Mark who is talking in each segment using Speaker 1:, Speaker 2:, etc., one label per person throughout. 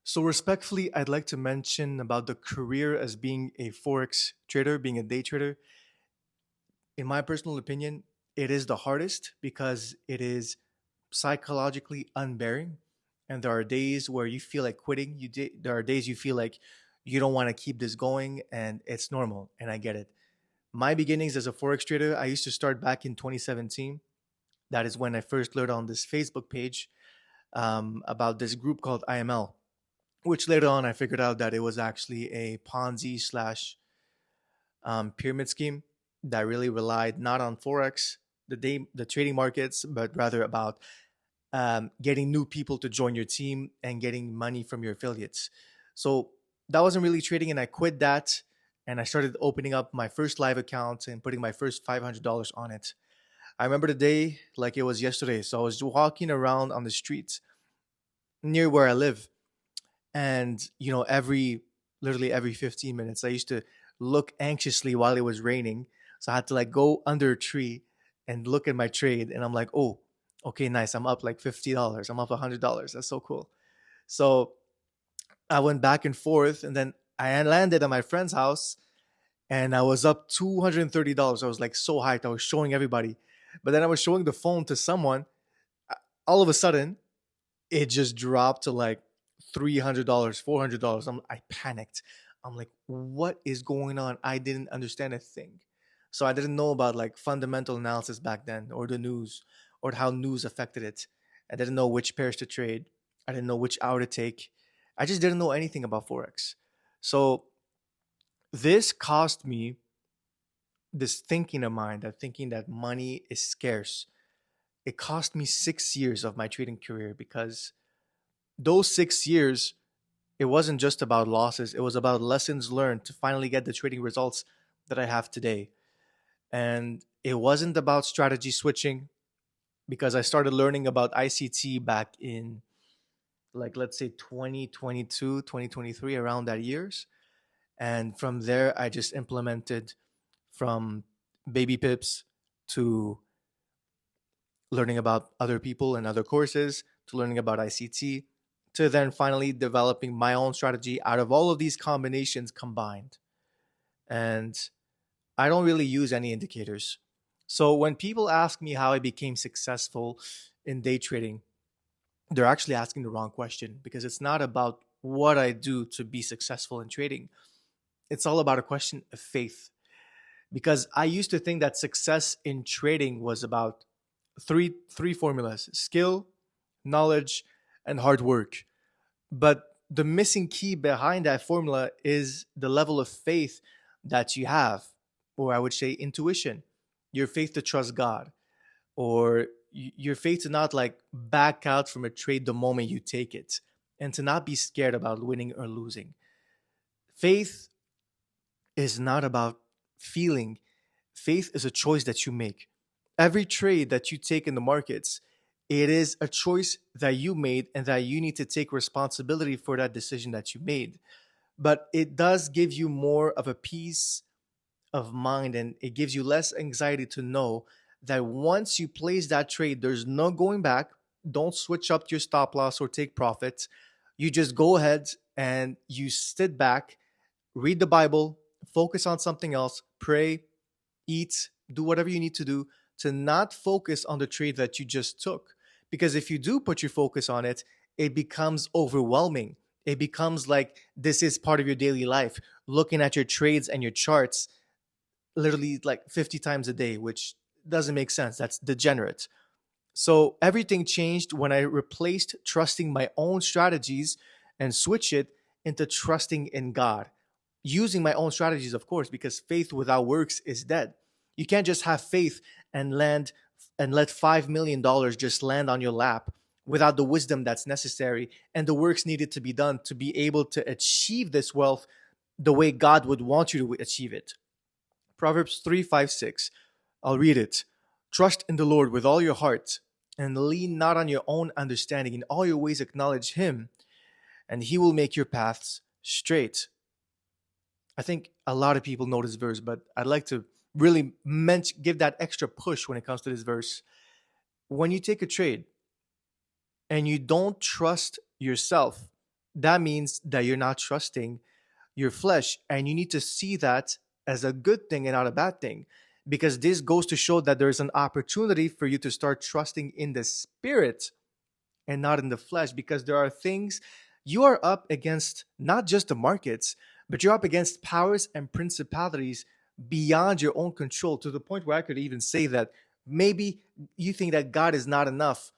Speaker 1: So, respectfully, I'd like to mention about the career as being a Forex trader, being a day trader. In my personal opinion, it is the hardest because it is psychologically unbearing. And there are days where you feel like quitting. There are days you feel like you don't want to keep this going, and it's normal. And I get it. My beginnings as a Forex trader, I used to start back in 2017. That is when I first learned on this Facebook page about this group called IML, which later on I figured out that it was actually a Ponzi slash pyramid scheme that really relied not on forex, the trading markets, but rather about getting new people to join your team and getting money from your affiliates. So that wasn't really trading, and I quit that. And I started opening up my first live account and putting my first $500 on it. I remember the day like it was yesterday. So I was walking around on the streets near where I live, and every literally every 15 minutes I used to look anxiously while it was raining, so I had to like go under a tree and look at my trade, and I'm like, oh, okay, nice, I'm up like $50, I'm up $100, that's so cool. So I went back and forth, and then I landed at my friend's house, and I was up $230. I was like so hyped, I was showing everybody, but then I was showing the phone to someone. All of a sudden it just dropped to like $300, $400. I panicked. I'm like, what is going on? I didn't understand a thing. So I didn't know about like fundamental analysis back then, or the news, or how news affected it. I didn't know which pairs to trade. I didn't know which hour to take. I just didn't know anything about Forex. So this cost me this thinking of mine, that thinking that money is scarce. It cost me 6 years of my trading career, because those 6 years, it wasn't just about losses, it was about lessons learned to finally get the trading results that I have today. And it wasn't about strategy switching, because I started learning about ICT back in, like, let's say 2022, 2023, around that years. And from there, I just implemented from baby pips to learning about other people and other courses to learning about ICT to then finally developing my own strategy out of all of these combinations combined. And I don't really use any indicators. So when people ask me how I became successful in day trading, they're actually asking the wrong question, because it's not about what I do to be successful in trading. It's all about a question of faith. Because I used to think that success in trading was about three formulas: skill, knowledge, and hard work. But the missing key behind that formula is the level of faith that you have, or I would say intuition, your faith to trust God, or your faith to not like back out from a trade the moment you take it, and to not be scared about winning or losing. Faith is not about feeling, faith is a choice that you make. Every trade that you take in the markets, it is a choice that you made, and that you need to take responsibility for that decision that you made. But it does give you more of a peace of mind, and it gives you less anxiety to know that once you place that trade, there's no going back. Don't switch up your stop loss or take profits. You just go ahead and you sit back, read the Bible, focus on something else, pray, eat, do whatever you need to do to not focus on the trade that you just took. Because if you do put your focus on it, it becomes overwhelming. It becomes like this is part of your daily life, looking at your trades and your charts literally like 50 times a day, which doesn't make sense. That's degenerate. So everything changed when I replaced trusting my own strategies and switch it into trusting in God. Using my own strategies, of course, because faith without works is dead. You can't just have faith and land and let $5 million just land on your lap without the wisdom that's necessary and the works needed to be done to be able to achieve this wealth the way God would want you to achieve it. Proverbs 3, 5, 6. I'll read it. Trust in the Lord with all your heart and lean not on your own understanding. In all your ways acknowledge Him, and He will make your paths straight. I think a lot of people know this verse, but I'd like to really give that extra push when it comes to this verse. When you take a trade and you don't trust yourself, that means that you're not trusting your flesh. And you need to see that as a good thing and not a bad thing. Because this goes to show that there's an opportunity for you to start trusting in the spirit and not in the flesh, because there are things you are up against, not just the markets, but you're up against powers and principalities beyond your own control, to the point where I could even say that maybe you think that God is not enough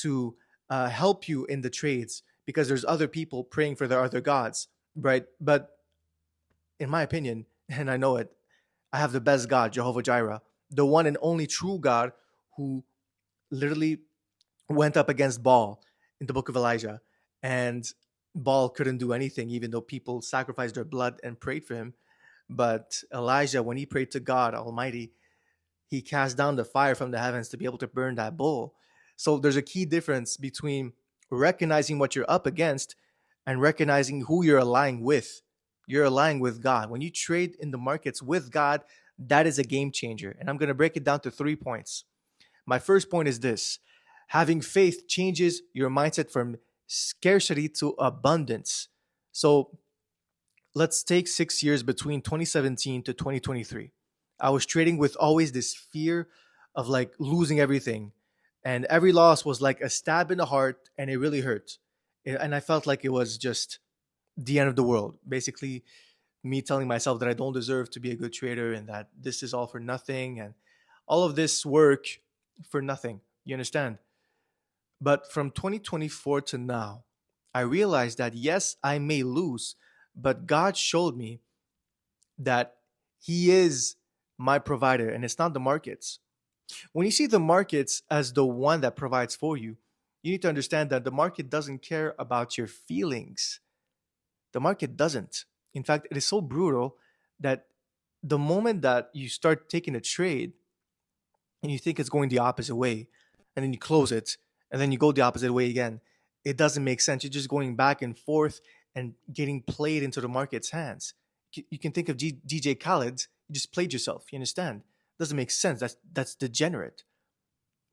Speaker 1: to help you in the trades because there's other people praying for their other gods, right? But in my opinion, and I know it, I have the best God, Jehovah Jireh, the one and only true God, who literally went up against Baal in the book of Elijah. And Baal couldn't do anything, even though people sacrificed their blood and prayed for him. But Elijah, when he prayed to God Almighty, he cast down the fire from the heavens to be able to burn that bull. So there's a key difference between recognizing what you're up against and recognizing who you're aligning with. You're aligning with God. When you trade in the markets with God, that is a game changer. And I'm going to break it down to 3 points. My first point is this: having faith changes your mindset from scarcity to abundance. So let's take 6 years between 2017 to 2023. I was trading with always this fear of like losing everything. And every loss was like a stab in the heart, and it really hurt. And I felt like it was just the end of the world. Basically, me telling myself that I don't deserve to be a good trader and that this is all for nothing and all of this work for nothing. You understand? But from 2024 to now, I realized that yes, I may lose, but God showed me that He is my provider and it's not the markets. When you see the markets as the one that provides for you, you need to understand that the market doesn't care about your feelings. The market doesn't. In fact, it is so brutal that the moment that you start taking a trade and you think it's going the opposite way, and then you close it, and then you go the opposite way again, it doesn't make sense. You're just going back and forth and getting played into the market's hands. You can think of DJ Khaled. You just played yourself. You understand? Doesn't make sense. That's degenerate.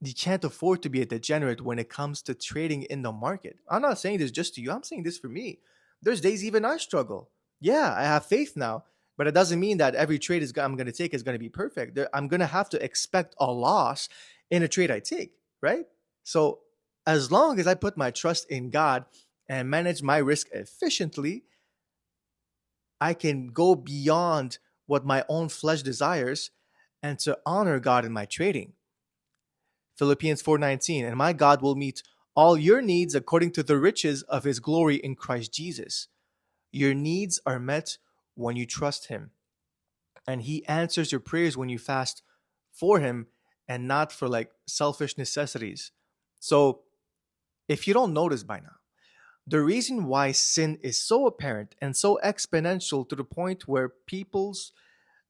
Speaker 1: You can't afford to be a degenerate when it comes to trading in the market. I'm not saying this just to you. I'm saying this for me. There's days even I struggle. Yeah, I have faith now, but it doesn't mean that every trade I'm going to take is going to be perfect. I'm going to have to expect a loss in a trade I take, right? So as long as I put my trust in God and manage my risk efficiently, I can go beyond what my own flesh desires and to honor God in my trading. Philippians 4:19, and my God will meet all your needs according to the riches of his glory in Christ Jesus. Your needs are met when you trust him, and he answers your prayers when you fast for him and not for like selfish necessities. So, if you don't notice by now, the reason why sin is so apparent and so exponential to the point where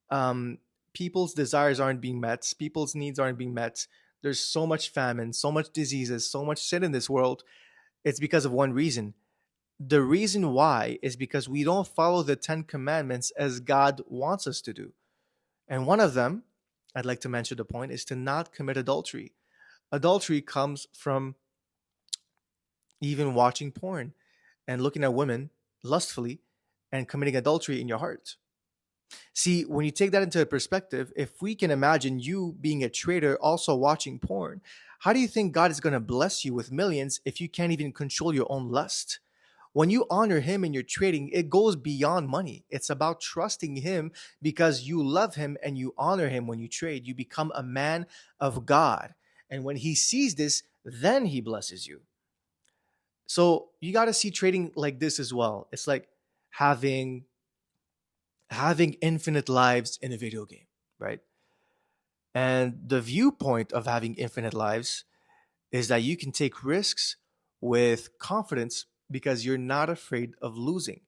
Speaker 1: um, people's desires aren't being met, people's needs aren't being met. There's so much famine, so much diseases, so much sin in this world. It's because of one reason. The reason why is because we don't follow the 10 commandments as God wants us to do. And one of them, I'd like to mention the point, is to not commit adultery. Adultery comes from even watching porn and looking at women lustfully and committing adultery in your heart. See, when you take that into perspective, if we can imagine you being a trader also watching porn, how do you think God is going to bless you with millions if you can't even control your own lust? When you honor Him in your trading, it goes beyond money. It's about trusting Him because you love Him and you honor Him when you trade. You become a man of God. And when He sees this, then He blesses you. So you got to see trading like this as well. It's like having infinite lives in a video game, right? And the viewpoint of having infinite lives is that you can take risks with confidence because you're not afraid of losing.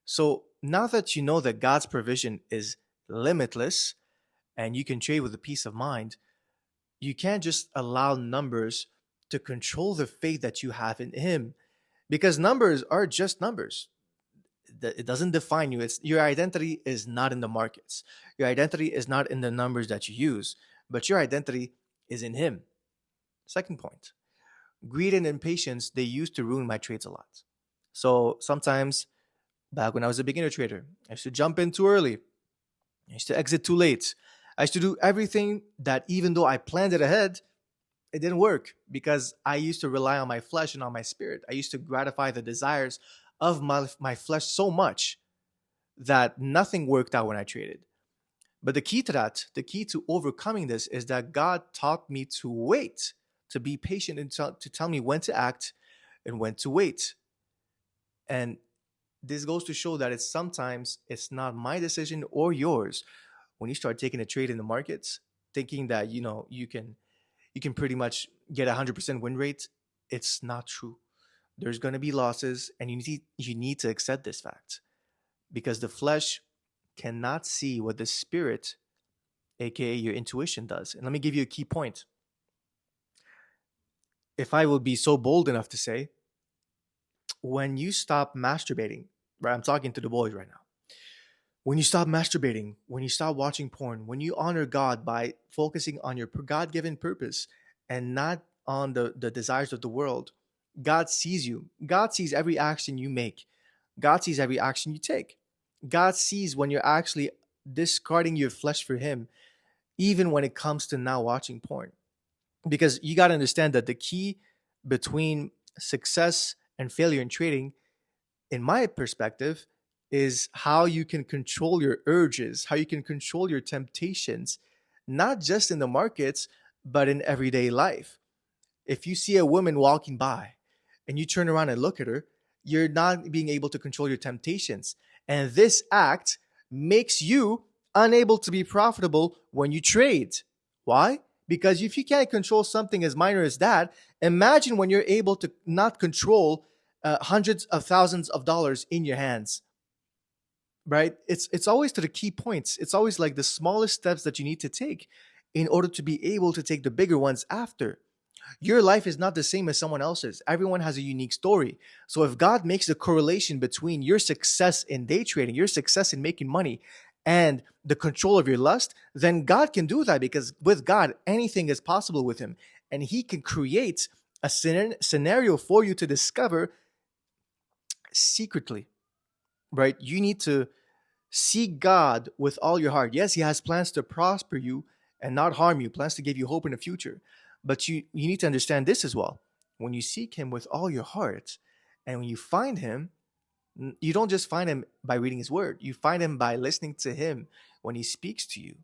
Speaker 1: So now that you know that God's provision is limitless and you can trade with a peace of mind, you can't just allow numbers to control the faith that you have in Him, because numbers are just numbers. It doesn't define you. It's your identity is not in the markets. Your identity is not in the numbers that you use, but your identity is in Him. Second point: greed and impatience, they used to ruin my trades a lot. So sometimes, back when I was a beginner trader, I used to jump in too early. I used to exit too late. I used to do everything that, even though I planned it ahead, it didn't work because I used to rely on my flesh and on my spirit. I used to gratify the desires of my flesh so much that nothing worked out when I traded. But the key to that, the key to overcoming this is that God taught me to wait, to be patient, and to tell me when to act and when to wait. And this goes to show that it's not my decision or yours when you start taking a trade in the markets, thinking that you can pretty much get 100% win rate. It's not true. There's going to be losses, and you need to accept this fact because the flesh cannot see what the spirit, aka your intuition, does. And let me give you a key point. If I will be so bold enough to say, when you stop masturbating, right? I'm talking to the boys right now. When you stop masturbating, when you stop watching porn, when you honor God by focusing on your God given purpose and not on the desires of the world, God sees you. God sees every action you make. God sees every action you take. God sees when you're actually discarding your flesh for Him, even when it comes to now watching porn. Because you got to understand that the key between success and failure in trading, in my perspective, is how you can control your urges, how you can control your temptations, not just in the markets, but in everyday life. If you see a woman walking by and you turn around and look at her, you're not being able to control your temptations. And this act makes you unable to be profitable when you trade. Why? Because if you can't control something as minor as that, imagine when you're able to not control hundreds of thousands of dollars in your hands, right? It's always to the key points. It's always like the smallest steps that you need to take in order to be able to take the bigger ones after. Your life is not the same as someone else's. Everyone has a unique story. So if God makes a correlation between your success in day trading, your success in making money, and the control of your lust, then God can do that because with God, anything is possible with Him. And He can create a scenario for you to discover secretly, right? You need to seek God with all your heart. Yes, He has plans to prosper you and not harm you, plans to give you hope in the future. But you need to understand this as well. When you seek Him with all your heart, and when you find Him, you don't just find Him by reading His word, you find Him by listening to Him when He speaks to you.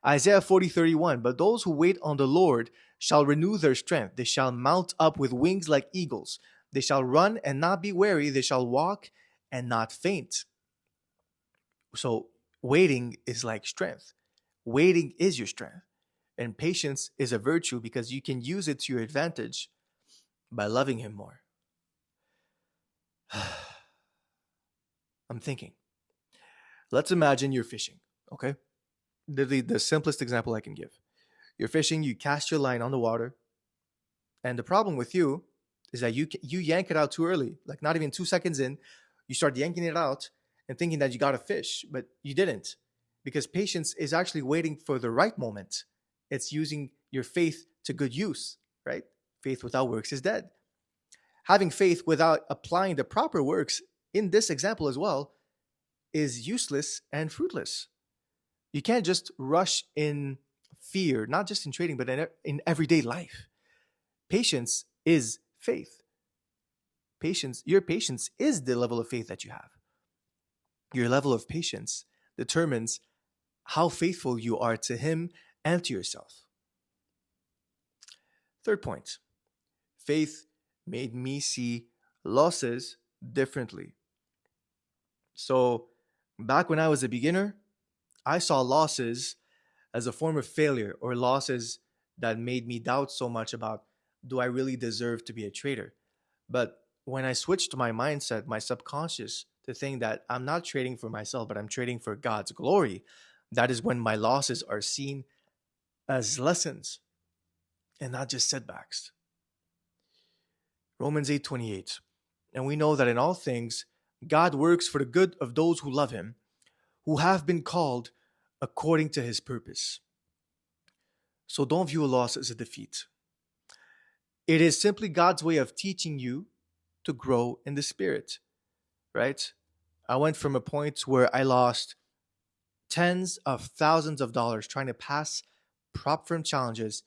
Speaker 1: Isaiah 40:31. But those who wait on the Lord shall renew their strength. They shall mount up with wings like eagles. They shall run and not be weary. They shall walk and not faint. So waiting is like strength. Waiting is your strength. And patience is a virtue because you can use it to your advantage by loving Him more. I'm thinking. Let's imagine you're fishing, okay? The simplest example I can give. You're fishing, you cast your line on the water, and the problem with you is that you yank it out too early. Like not even 2 seconds in, you start yanking it out and thinking that you got a fish, but you didn't. Because patience is actually waiting for the right moment. It's using your faith to good use, right? Faith without works is dead. Having faith without applying the proper works in this example as well is useless and fruitless. You can't just rush in fear, not just in trading, but in everyday life. Patience is faith. Your patience is the level of faith that you have. Your level of patience determines how faithful you are to Him and to yourself. Third point, faith made me see losses differently. So, back when I was a beginner, I saw losses as a form of failure or losses that made me doubt so much about, do I really deserve to be a trader? But when I switched my mindset, my subconscious, to think that I'm not trading for myself, but I'm trading for God's glory, that is when my losses are seen as lessons and not just setbacks. Romans 8:28. And we know that in all things, God works for the good of those who love Him, who have been called according to His purpose. So don't view a loss as a defeat. It is simply God's way of teaching you to grow in the spirit, right? I went from a point where I lost tens of thousands of dollars trying to pass prop firm challenges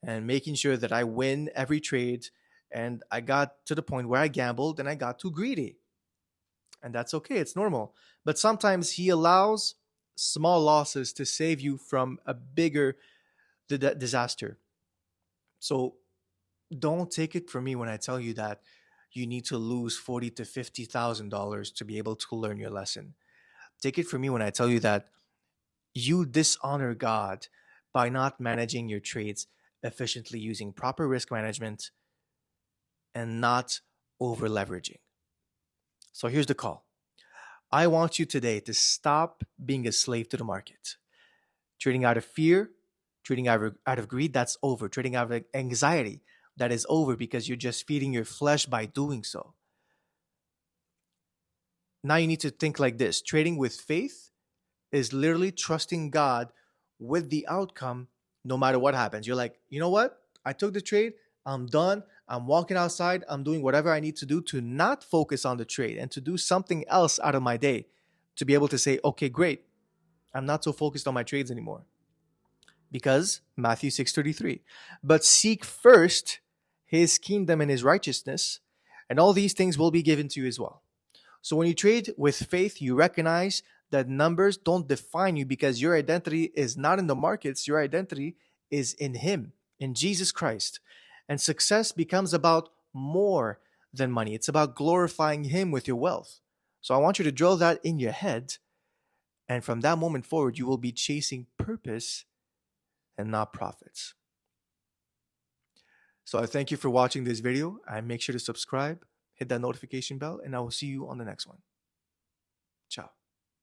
Speaker 1: and making sure that I win every trade. And I got to the point where I gambled and I got too greedy. And that's okay, it's normal. But sometimes He allows small losses to save you from a bigger disaster. So don't take it from me when I tell you that you need to lose forty to $50,000 to be able to learn your lesson. Take it from me when I tell you that you dishonor God by not managing your trades efficiently using proper risk management and not over leveraging. So here's the call. I want you today to stop being a slave to the market. Trading out of fear, trading out of greed, that's over. Trading out of anxiety, that is over because you're just feeding your flesh by doing so. Now you need to think like this: trading with faith is literally trusting God with the outcome no matter what happens. You're like, you know what? I took the trade. I'm done. I'm walking outside. I'm doing whatever I need to do to not focus on the trade and to do something else out of my day to be able to say, okay, great. I'm not so focused on my trades anymore. Because Matthew 6:33. But seek first his kingdom and his righteousness, and all these things will be given to you as well. So when you trade with faith, you recognize that numbers don't define you because your identity is not in the markets, your identity is in Him, in Jesus Christ. And success becomes about more than money, it's about glorifying Him with your wealth. So I want you to drill that in your head. And from that moment forward, you will be chasing purpose and not profits. So I thank you for watching this video. And make sure to subscribe, hit that notification bell, and I will see you on the next one.